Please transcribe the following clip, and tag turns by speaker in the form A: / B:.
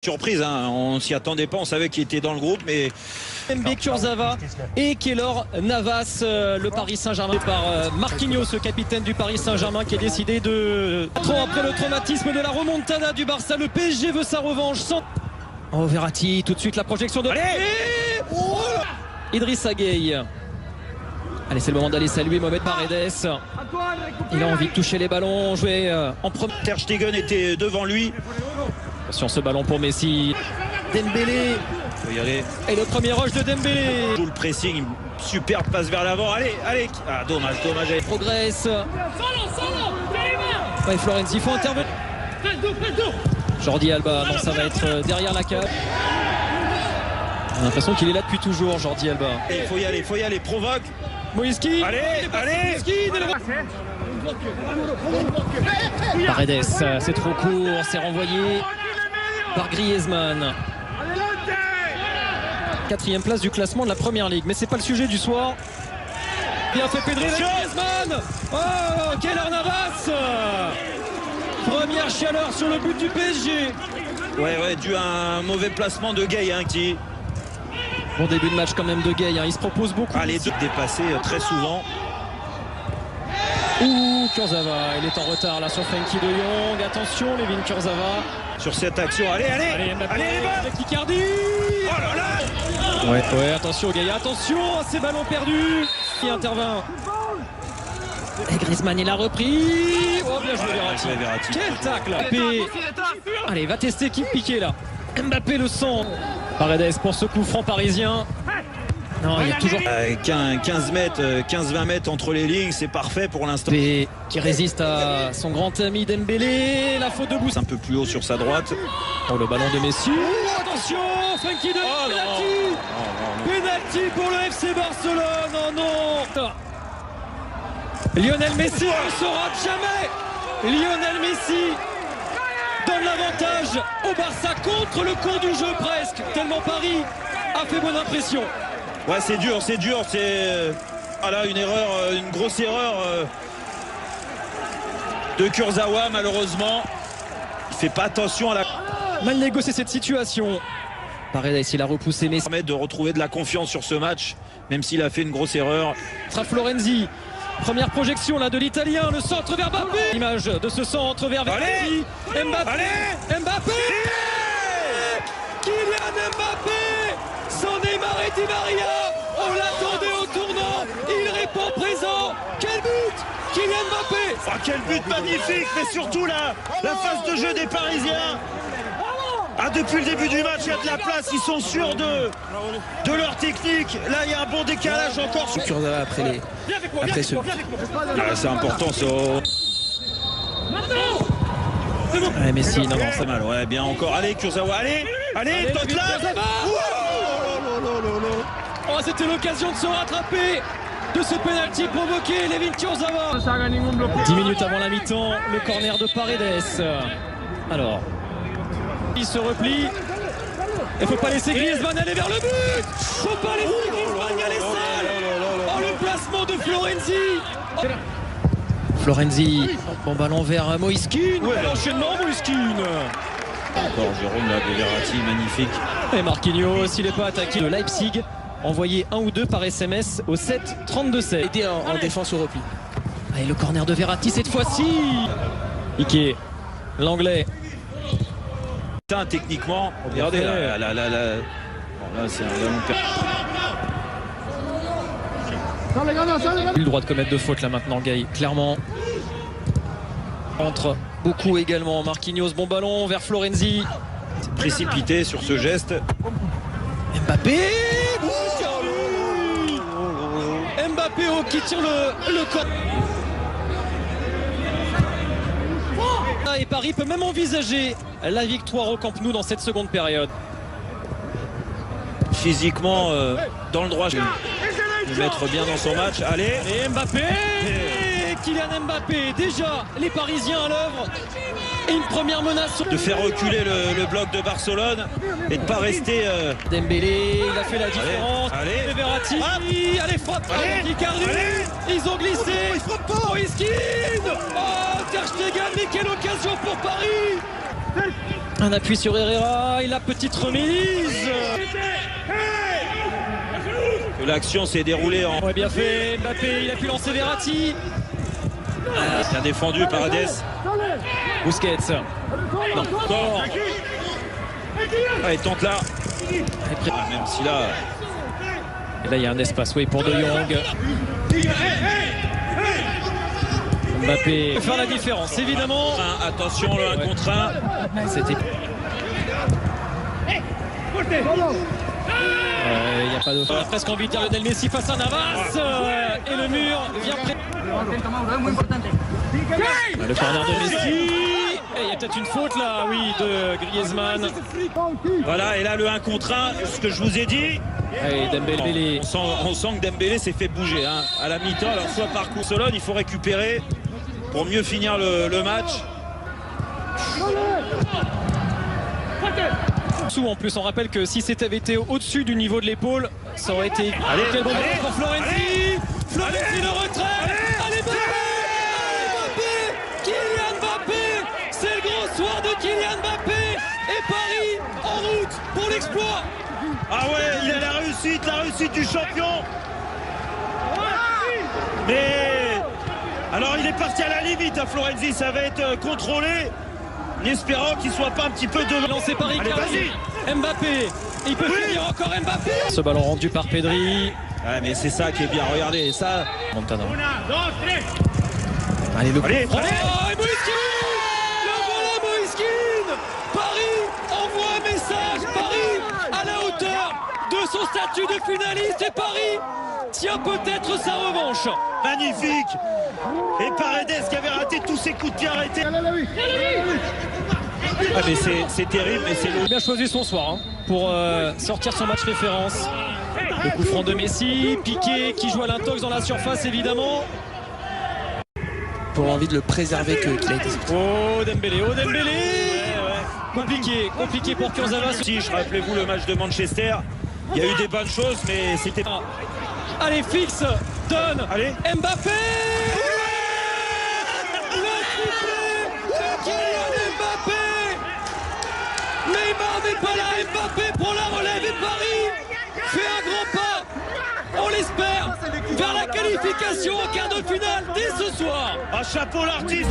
A: Surprise, hein. On s'y attendait pas, on savait qu'il était dans le groupe, mais
B: Mbé Kurzawa et Keylor Navas, le Paris Saint-Germain par Marquinhos, le capitaine du Paris Saint-Germain, qui a décidé de... Après le traumatisme de la remontada du Barça, le PSG veut sa revanche. Oh, Verratti, tout de suite la projection de... Idrissa Gueye. Allez, c'est le moment d'aller saluer Mohamed Paredes. Il a envie de toucher les ballons, jouer en premier.
A: Ter Stegen était devant lui.
B: Attention, ce ballon pour Messi. Dembélé.
A: Faut y aller.
B: Et le premier rush de Dembélé.
A: Joue le pressing, superbe passe vers l'avant. Allez, allez. Ah, dommage.
B: Progresse. Ouais, Florenzi, il faut intervenir. Jordi Alba, non, ça va être derrière la cage. On a l'impression qu'il est là depuis toujours, Jordi Alba.
A: Il faut y aller, provoque.
B: Moïski.
A: Allez.
B: Paredes, c'est trop court, c'est renvoyé par Griezmann. 4e place du classement de la première ligue, mais c'est pas le sujet du soir. Bien fait Pedri, Griezmann. Oh, Keylor Navas. Première chaleur sur le but du PSG.
A: Ouais, dû à un mauvais placement de Gueye, hein, qui...
B: Bon début de match quand même de Gueye, hein. Il se propose beaucoup.
A: Ah, les deux dépassés très souvent.
B: Kurzawa, il est en retard là sur Frenkie de Jong. Attention, Layvin Kurzawa.
A: Sur cette action, allez les bas.
B: Avec Icardi.
A: Oh là là.
B: Ouais, attention Gueye, attention à ces ballons perdus. Qui intervient. Et Griezmann, il a repris. Oh, bien joué Verratti. Quel tacle. Allez, va tester qui piqué là. Mbappé le sent. Paredes pour ce coup franc parisien. Non, il y a toujours
A: 15-20 mètres entre les lignes, c'est parfait pour l'instant.
B: Qui résiste à son grand ami Dembélé. La faute de Bouss.
A: Un peu plus haut sur sa droite.
B: Oh, le ballon de Messi. Attention, Frenkie de Jong. Penalty pour le FC Barcelone. Oh non. Lionel Messi ne saura jamais. Lionel Messi donne l'avantage au Barça contre le cours du jeu presque. Tellement Paris a fait bonne impression.
A: Ouais, c'est dur. C'est voilà, une grosse erreur de Kurzawa, malheureusement. Il fait pas attention à la...
B: Mal négocié cette situation. Paredes, il a repoussé Messi.
A: Permet de retrouver de la confiance sur ce match, même s'il a fait une grosse erreur.
B: Florenzi. Première projection là de l'Italien, le centre vers Mbappé. Image de ce centre vers Verratti. Mbappé. Kylian Mbappé. Sans Neymar et Di Maria. On l'attendait au tournant. Il répond présent. Quel but, Kylian Mbappé.
A: Oh, quel but magnifique, mais surtout la phase de jeu des Parisiens. Ah, depuis le début du match, il y a de la place, ils sont sûrs de leur technique. Là, il y a un bon décalage encore.
B: Après ce...
A: c'est important, ça.
B: Ouais, Messi, non,
A: c'est mal. Ouais, bien encore. Allez, Kurzawa, allez, toque là.
B: Oh, c'était l'occasion de se rattraper de ce penalty provoqué, Layvin Kurzawa. 10 minutes avant la mi-temps, le corner de Paredes. Alors... Il se replie. Il faut pas laisser Griezmann aller vers le but. Faut pas laisser Griezmann y aller seul. Oh, le placement de Florenzi. Bon ballon vers Moïskine. Ouais. L'enchaînement Moïskine.
A: Encore Jérôme là de Verratti, magnifique.
B: Et Marquinhos, s'il n'est pas attaqué de Leipzig, envoyé 1 ou 2 par SMS au 7-32-7. Aidé en défense au repli. Allez, le corner de Verratti cette fois-ci. Ike, l'anglais.
A: Techniquement, regardez là. Bon, là c'est un ballon perdu.
B: Il a le droit de commettre 2 fautes là maintenant, Gueye, clairement. Entre beaucoup également. Marquinhos, bon ballon vers Florenzi.
A: Précipité sur ce geste.
B: Mbappé. Mbappé qui tire le corps. Et Paris peut même envisager la victoire au Camp Nou dans cette seconde période.
A: Physiquement, dans le droit, de mettre bien dans son match. Allez.
B: Et Mbappé. Kylian Mbappé, déjà les Parisiens à l'œuvre. Et une première menace.
A: De faire reculer le bloc de Barcelone et de ne pas rester...
B: Dembélé, il a fait la différence.
A: Allez.
B: Verratti. Allez, frappe. Icardi. Ils ont glissé. Il frappe pas. Moïskine. Oh, Ter Stegen, mais quelle occasion pour Paris. Un appui sur Herrera et la petite remise.
A: L'action s'est déroulée en...
B: Ouais, bien fait, Mbappé, il a pu lancer Verratti.
A: Bien défendu par Hades.
B: Busquets. Non, encore.
A: Ah, il tente là. Même si là...
B: Et là, il y a un espace, oui, pour De Jong. Mbappé peut faire la différence, évidemment.
A: Attention, le 1 contre 1.
B: C'était... Il n'y a pas de... On a presque envie de dire Lionel Messi face à Navas. Et le mur vient près. Le corner de Messi. Et il y a peut-être une faute là, oui, de Griezmann.
A: Voilà, et là le 1 contre 1, ce que je vous ai dit.
B: Allez, Dembélé.
A: On sent que Dembélé s'est fait bouger hein, à la mi-temps. Alors soit par Barcelone, il faut récupérer pour mieux finir le match.
B: En plus, on rappelle que si c'était été au-dessus du niveau de l'épaule, ça aurait été...
A: Allez,
B: quel bon moment pour Florenzi.
A: Allez,
B: Florenzi le retrait. Allez, Mbappé, Kylian Mbappé. C'est le gros soir de Kylian Mbappé. Et Paris en route pour l'exploit.
A: Ah ouais, il a la réussite du champion. Mais alors il est parti à la limite à Florenzi, ça va être contrôlé. En espérant qu'il soit pas un petit peu devant.
B: Lancé par Icardi.
A: Allez,
B: Mbappé. Il peut finir encore Mbappé. Ce ballon rendu par Pedri.
A: Ouais, mais c'est ça qui est bien. Regardez ça.
B: Montana. Allez, le coup.
A: Allez,
B: Oh, et Moïse Kean. Le voilà Moïse Kean. Paris envoie un message. Paris à la hauteur de son statut de finaliste. Et Paris tient peut-être sa revanche.
A: Magnifique. Et Paredes qui avait raté tous ses coups de pied arrêtés. Ah mais c'est terrible, mais c'est
B: Il a bien choisi son soir hein, pour sortir son match référence. Le coup franc de Messi, Piqué qui joue à l'intox dans la surface évidemment.
C: Pour l'envie de le préserver qu'il a été sorti.
B: Oh Dembélé, oh Dembélé ouais. Compliqué pour Kurzawa.
A: Si, rappelez-vous le match de Manchester, il y a eu des bonnes choses, mais c'était...
B: Allez, fixe, donne,
A: allez.
B: Mbappé. Le triplé de Kylian Mbappé. Neymar n'est pas là, Mbappé prend la relève et Paris fait un grand pas, on l'espère, vers la qualification en quart de finale dès ce soir.
A: Un chapeau l'artiste.